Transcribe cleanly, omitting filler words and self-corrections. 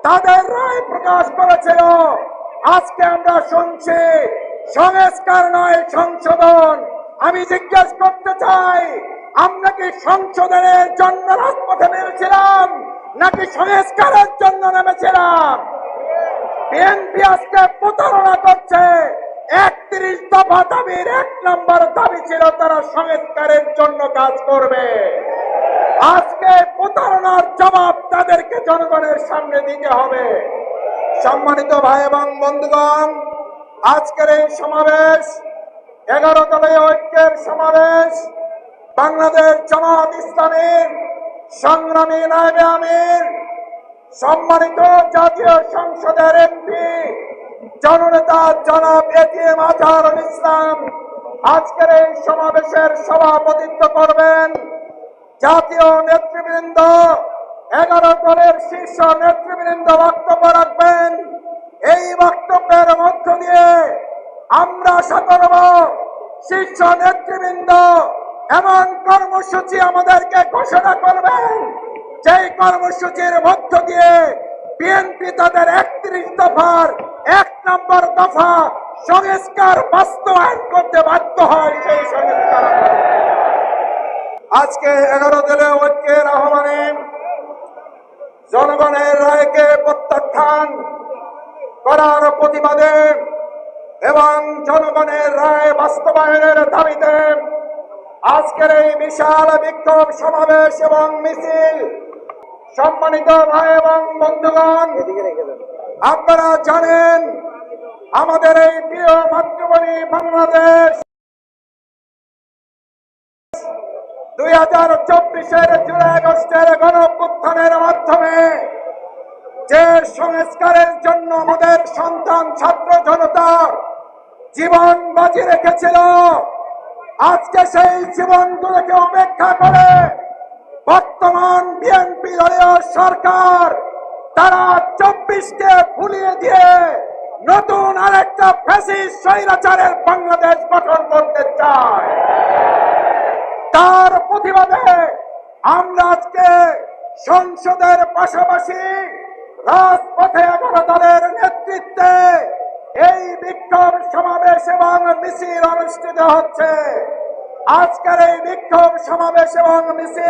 তাদের রায় প্রকাশ করেছিল। আজকে আমরা শুনছি সংস্কার নয় সংশোধন। আমি জিজ্ঞেস করতে চাই, আমরা কি সংশোধনের জন্য রাজপথে নেমেছিলাম নাকি সংস্কারের জন্য নেমেছিলাম? বিএনপি আজকে প্রতারণা করছে। 31 দফা দাবির 1 নম্বর দাবি ছিল তারা সংস্কারের জন্য কাজ করবে। আজকে প্রতারণার জবাব তাদেরকে জনগণের সামনে দিতে হবে। সম্মানিত ভাই এবং বন্ধুগণ, আজকের এই সমাবেশ 11 দলীয় ঐক্যের সমাবেশ। বাংলাদেশ জামাত ইসলামীর সংগ্রামী নায়েবে আমির, সম্মানিত জাতীয় সংসদের এমপি জননেতা জনাব এটিএম আজহারুল ইসলাম আজকের এই সমাবেশের সভাপতিত্ব করবেন। জাতীয় নেতৃবৃন্দ, 11 দলের শীর্ষ নেতৃবৃন্দ বক্তব্য রাখবেন। এই বক্তব্যের মধ্য দিয়ে আমরা আশা করব শীর্ষ নেতৃবৃন্দ এমন কর্মসূচি আমাদেরকে ঘোষণা করবেন যেই কর্মসূচির মধ্য দিয়ে বিএনপি তাদের 31 দফার 1 নম্বর দফা সংস্কার বাস্তবায়ন করতে বাধ্য হয়। সেই সংস্কার আজকে 11 দলীয় ঐক্যের আহ্বানে জনগণের রায়কে প্রত্যাখ্যান করার প্রতিবাদে এবং জনগণের রায় বাস্তবায়নের দাবিতে আজকের এই বিশাল বিক্ষোভ সমাবেশ এবং মিছিল। সম্মানিত ভাই এবং বন্ধুগণ, আপনারা জানেন আমাদের এই প্রিয় মাতৃভূমি বাংলাদেশ 2024-এর জুলাই আগস্টের গণঅভ্যুত্থানের মাধ্যমে যে সংস্কারের জন্য আমাদের সন্তান ছাত্র জনতা জীবন বাজি রেখেছিল, আজকে সেই জীবনগুলোকে উপেক্ষা করে বর্তমান বিএনপি দলীয় সরকার তারা 24কে ভুলিয়ে দিয়ে নতুন আরেকটা ফ্যাসিস্ট স্বৈরাচারের বাংলাদেশ গঠন করতে চায়। তার প্রতিবাদে আমরা আজকে সংসদের পাশাপাশি রাজপথে 11 দলের নেতৃত্বে এই বিক্ষোভ সমাবেশ এবং মিছিল অনুষ্ঠিত হচ্ছে। আজকের এই বিক্ষোভ সমাবেশ এবং মিছিল